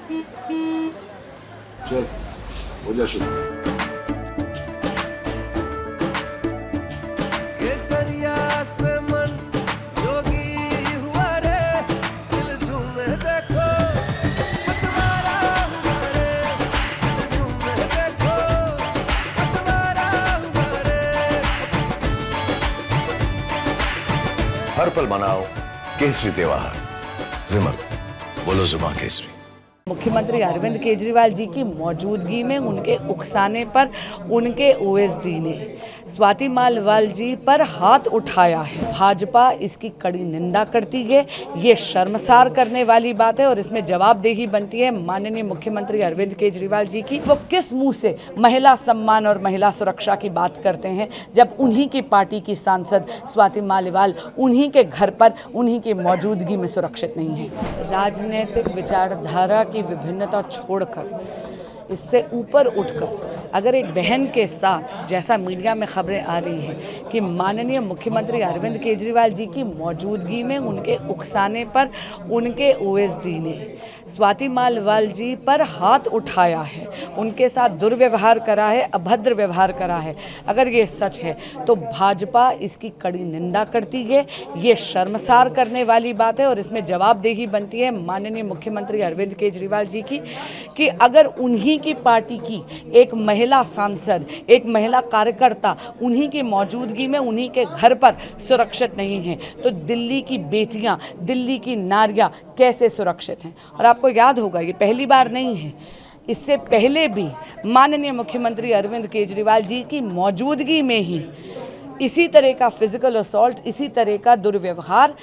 चल हो जा शुरू। केसरिया से मन जोगी हुआ रे, दिल झूमे देखो पतवारा हुआ रे, दिल झूमे देखो पतवारा हुआ रे। हर पल मनाओ केसरी त्योहार। विमल, बोलो जुबान केसरी। मुख्यमंत्री अरविंद केजरीवाल जी की मौजूदगी में उनके उकसाने पर उनके ओएसडी ने स्वाति मालिवाल जी पर हाथ उठाया है। भाजपा इसकी कड़ी निंदा करती है। ये शर्मसार करने वाली बात है और इसमें जवाबदेही बनती है माननीय मुख्यमंत्री अरविंद केजरीवाल जी की। वो किस मुंह से महिला सम्मान और महिला सुरक्षा की बात करते हैं जब उन्हीं की पार्टी की सांसद स्वाति मालिवाल उन्हीं के घर पर उन्हीं की मौजूदगी में सुरक्षित नहीं है। राजनीतिक विचारधारा की विभिन्नता छोड़कर, इससे ऊपर उठकर अगर एक बहन के साथ, जैसा मीडिया में खबरें आ रही हैं कि माननीय मुख्यमंत्री अरविंद केजरीवाल जी की मौजूदगी में उनके उकसाने पर उनके ओएसडी ने स्वाति मालिवाल जी पर हाथ उठाया है, उनके साथ दुर्व्यवहार करा है, अभद्र व्यवहार करा है, अगर ये सच है तो भाजपा इसकी कड़ी निंदा करती है। ये शर्मसार करने वाली बात है और इसमें जवाबदेही बनती है माननीय मुख्यमंत्री अरविंद केजरीवाल जी की कि अगर उन्हीं की पार्टी की एक महिला सांसद, एक महिला कार्यकर्ता उन्हीं की मौजूदगी में उन्हीं के घर पर सुरक्षित नहीं है तो दिल्ली की बेटियां, दिल्ली की नारियां कैसे सुरक्षित हैं। और आपको याद होगा ये पहली बार नहीं है, इससे पहले भी माननीय मुख्यमंत्री अरविंद केजरीवाल जी की मौजूदगी में ही इसी तरह का फिजिकल असॉल्ट, इसी तरह का दुर्व्यवहार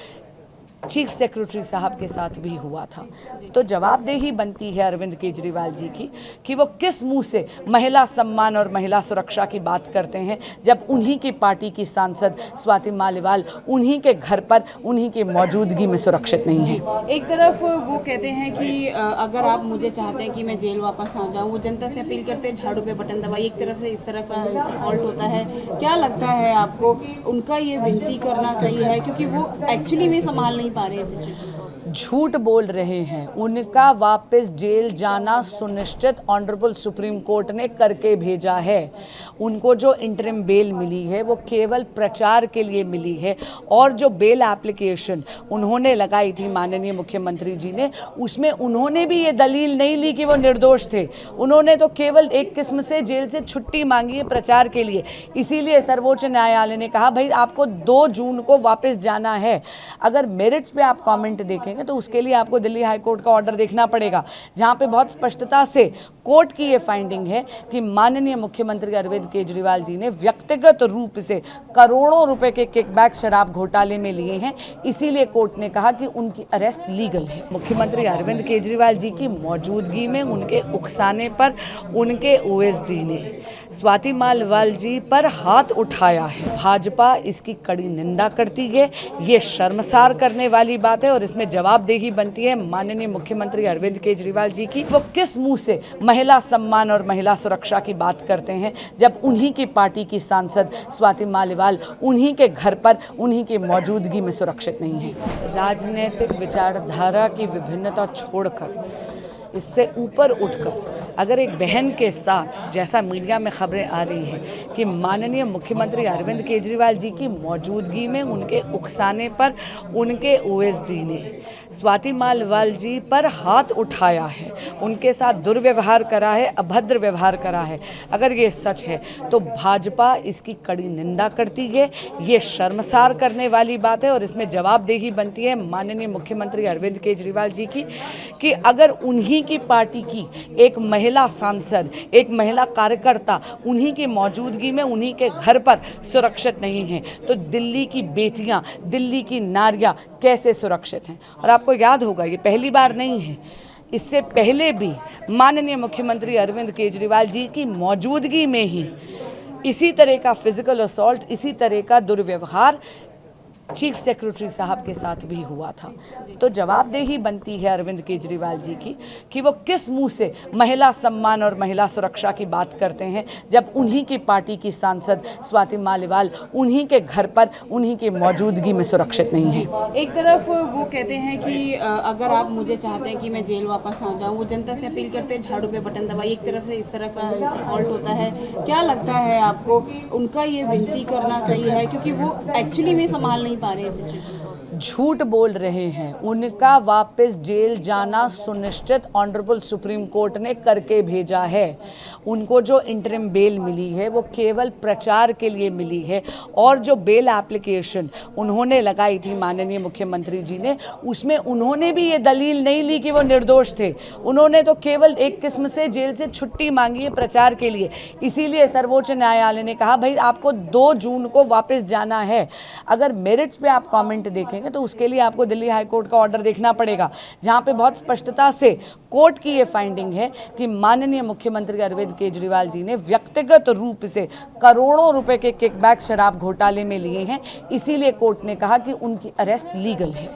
चीफ सेक्रेटरी साहब के साथ भी हुआ था। तो जवाबदेही बनती है अरविंद केजरीवाल जी की कि वो किस मुंह से महिला सम्मान और महिला सुरक्षा की बात करते हैं जब उन्हीं की पार्टी की सांसद स्वाति मालिवाल उन्हीं के घर पर उन्हीं की मौजूदगी में सुरक्षित नहीं है। एक तरफ वो कहते हैं कि अगर आप मुझे चाहते हैं कि मैं जेल वापस ना जाऊं, वो जनता से अपील करते हैं झाड़ू पे बटन दबाइए। एक तरफ से इस तरह का असॉल्ट होता है, क्या लगता है आपको उनका ये विनती करना सही है क्योंकि वो एक्चुअली में संभाल नहीं पा रहे हैं सिचुएशन को? झूठ बोल रहे हैं। उनका वापस जेल जाना सुनिश्चित ऑनरेबल सुप्रीम कोर्ट ने करके भेजा है। उनको जो इंटरिम बेल मिली है वो केवल प्रचार के लिए मिली है और जो बेल एप्लीकेशन उन्होंने लगाई थी माननीय मुख्यमंत्री जी ने, उसमें उन्होंने भी ये दलील नहीं ली कि वो निर्दोष थे। उन्होंने तो केवल एक किस्म से जेल से छुट्टी मांगी है प्रचार के लिए। इसीलिए सर्वोच्च न्यायालय ने कहा भाई आपको 2 जून को वापस जाना है। अगर मेरिट्स पे आप कमेंट देखेंगे तो उसके लिए आपको दिल्ली हाई कोर्ट का ऑर्डर देखना पड़ेगा, जहां पे बहुत स्पष्टता से कोर्ट की ये फाइंडिंग है कि माननीय मुख्यमंत्री अरविंद केजरीवाल जी ने व्यक्तिगत रूप से करोड़ों रुपए के किकबैक शराब घोटाले में लिए हैं। इसीलिए कोर्ट ने कहा कि उनकी अरेस्ट लीगल है। मुख्यमंत्री अरविंद केजरीवाल जी की मौजूदगी में उनके उकसाने पर उनके ओएसडी ने स्वाति मालिवाल जी पर हाथ उठाया है। भाजपा इसकी कड़ी निंदा करती है। ये शर्मसार करने वाली बात है और इसमें जवाबदेही बनती है माननीय मुख्यमंत्री अरविंद केजरीवाल जी की। वो किस मुंह से महिला सम्मान और महिला सुरक्षा की बात करते हैं जब उन्हीं की पार्टी की सांसद स्वाति मालिवाल उन्हीं के घर पर उन्हीं की मौजूदगी में सुरक्षित नहीं है। राजनीतिक विचारधारा की विभिन्नता छोड़कर, इससे ऊपर उठकर अगर एक बहन के साथ, जैसा मीडिया में खबरें आ रही हैं कि माननीय मुख्यमंत्री अरविंद केजरीवाल जी की मौजूदगी में उनके उकसाने पर उनके ओएसडी ने स्वाति मालिवाल जी पर हाथ उठाया है, उनके साथ दुर्व्यवहार करा है, अभद्र व्यवहार करा है, अगर ये सच है तो भाजपा इसकी कड़ी निंदा करती है। ये शर्मसार करने वाली बात है और इसमें जवाबदेही बनती है माननीय मुख्यमंत्री अरविंद केजरीवाल जी की कि अगर उन्हीं की पार्टी की एक महिला सांसद, एक महिला कार्यकर्ता उन्हीं की मौजूदगी में उन्हीं के घर पर सुरक्षित नहीं है तो दिल्ली की बेटियां, दिल्ली की नारियां कैसे सुरक्षित हैं। और आपको याद होगा ये पहली बार नहीं है, इससे पहले भी माननीय मुख्यमंत्री अरविंद केजरीवाल जी की मौजूदगी में ही इसी तरह का फिजिकल असॉल्ट, इसी तरह का दुर्व्यवहार चीफ सेक्रेटरी साहब के साथ भी हुआ था। तो जवाबदेही बनती है अरविंद केजरीवाल जी की कि वो किस मुंह से महिला सम्मान और महिला सुरक्षा की बात करते हैं जब उन्हीं की पार्टी की सांसद स्वाति मालिवाल उन्हीं के घर पर उन्हीं की मौजूदगी में सुरक्षित नहीं है। एक तरफ वो कहते हैं कि अगर आप मुझे चाहते हैं कि मैं जेल वापस ना जाऊं, वो जनता से अपील करते हैं झाड़ू पे बटन दबाइए, एक तरफ से इस तरह का असॉल्ट होता है। क्या लगता है आपको उनका ये विनती करना सही है, क्योंकि वो एक्चुअली में संभाल नहीं पा रहे हैं सिचुएशन को? झूठ बोल रहे हैं। उनका वापस जेल जाना सुनिश्चित ऑनरेबल सुप्रीम कोर्ट ने करके भेजा है। उनको जो इंटरिम बेल मिली है वो केवल प्रचार के लिए मिली है, और जो बेल एप्लीकेशन उन्होंने लगाई थी माननीय मुख्यमंत्री जी ने, उसमें उन्होंने भी ये दलील नहीं ली कि वो निर्दोष थे। उन्होंने तो केवल एक किस्म से जेल से छुट्टी मांगी है प्रचार के लिए। इसीलिए सर्वोच्च न्यायालय ने कहा भाई आपको 2 जून को वापस जाना है। अगर मेरिट्स पे आप कमेंट देखेंगे तो उसके लिए आपको दिल्ली हाई कोर्ट का ऑर्डर देखना पड़ेगा, जहां पे बहुत स्पष्टता से कोर्ट की ये फाइंडिंग है कि माननीय मुख्यमंत्री अरविंद केजरीवाल जी ने व्यक्तिगत रूप से करोड़ों रुपए के किकबैक शराब घोटाले में लिए हैं। इसीलिए कोर्ट ने कहा कि उनकी अरेस्ट लीगल है।